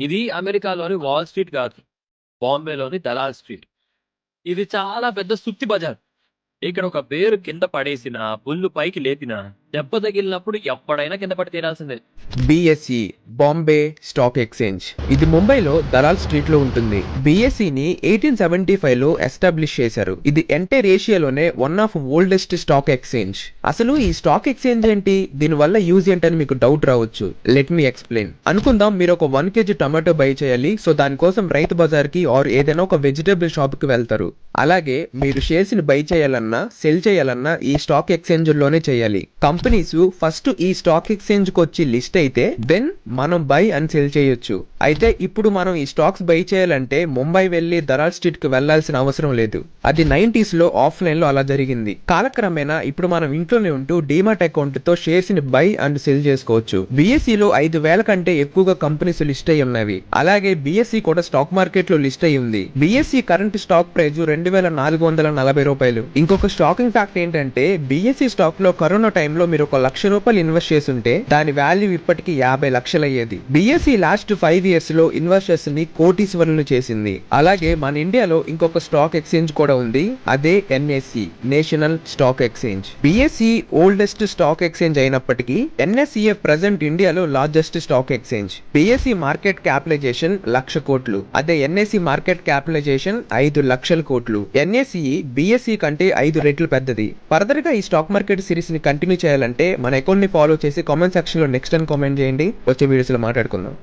ఇది అమెరికాలోని wall street కాదు. బాంబేలోని దలాల్ స్ట్రీట్. ఇది చాలా పెద్ద సుత్తి బజార్. ఇక్కడ ఒక బేరు కింద పడేసినా, బుల్లు పైకి లేపినా, దెబ్బ తగిలినప్పుడు ఎప్పుడైనా కింద పడి తీరాల్సిందే. బిఎస్ఈ బాంబే స్టాక్ ఎక్స్చేంజ్ ఇది ముంబైలో దలాల్ స్ట్రీట్ లో ఉంటుంది. బిఎస్ఈని 1875లో ఎస్టాబ్లిష్ చేశారు. ఇది ఎంటైర్ ఏషియాలోనే one of oldest stock exchange. అసలు ఈ స్టాక్ ఎక్స్చేంజ్ ఏంటి, దీని వల్ల యూజ్ ఏంటని మీకు డౌట్ రావచ్చు. Let me explain. అనుకుందాం మీరు ఒక 1 kg టమాటో బై చేయాలి. సో దానికోసం రైతు బజార్ కి ఆర్ ఏదైనా ఒక వెజిటబుల్ షాప్ కి వెళ్తారు. అలాగే మీరు షేర్స్ ని బై చేయాలన్నా సెల్ చేయాలన్నా ఈ స్టాక్ ఎక్స్చేంజ్ లోనే చేయాలి. కంపెనీస్ ఫస్ట్ ఈ స్టాక్ ఎక్స్చేంజ్ కి వచ్చి లిస్ట్ అయితే దెన్ మనం బై అండ్ సెల్ చేయొచ్చు. అయితే ఇప్పుడు మనం ఈ స్టాక్స్ బై చేయాలంటే ముంబై వెళ్లి దలాల్ స్ట్రీట్ కి వెళ్లాల్సిన అవసరం లేదు. అది 90s లో ఆఫ్లైన్ లో అలా జరిగింది. కాలక్రమేణా ఇప్పుడు మనం ఇంట్లోనే ఉంటూ డీమాట్ అకౌంట్ తో షేర్స్ ని బై అండ్ సెల్ చేసుకోవచ్చు. బిఎస్ఈలో 5,000 కంటే ఎక్కువగా కంపెనీస్ లిస్ట్ అయి ఉన్నవి. అలాగే బిఎస్ఈ కూడా స్టాక్ మార్కెట్ లో లిస్ట్ అయి ఉంది. బిఎస్ఈ కరెంట్ స్టాక్ ప్రైస్ 2,440 రూపాయలు. ఇంకొక షాకింగ్ ఫ్యాక్ట్ ఏంటంటే బిఎస్ఈ స్టాక్ లో కరోనా టైంలో మీరు ₹1,00,000 ఇన్వెస్ట్ చేస్తుంటే దాని వాల్యూ ఇప్పటికి 50 లక్షలు అయ్యేది. బిఎస్ఈ లాస్ట్ 5 years లో ఇన్వెస్టర్స్ ని కోటీశ్వరులను చేసింది. అలాగే మన ఇండియాలో ఇంకొక స్టాక్ ఎక్స్చేంజ్ కూడా ఉంది. అదే NSE national stock exchange. BSE oldest stock exchange అయినప్పటికీ ఎన్ఎస్ఈఎఫ్ ప్రెజెంట్ ఇండియాలో largest stock exchange. BSE market capitalization 1,00,000 కోట్లు. అదే ఎన్ఎస్ఈ మార్కెట్ క్యాపిటలైజేషన్ 5 లక్షల కోట్లు. ఎన్ఎస్ఈ బిఎస్ఈ కంటే 5 రెట్లు పెద్దది. ఫర్దర్ గా ఈ స్టాక్ మార్కెట్ సిరీస్ ని కంటిన్యూ చేయాలంటే మన అకౌంట్ ని ఫాలో చేసి కామెంట్ సెక్షన్ లో నెక్స్ట్ అని కామెంట్ చేయండి. వచ్చే వీడియోస్ లో మాట్లాడుకుందాం.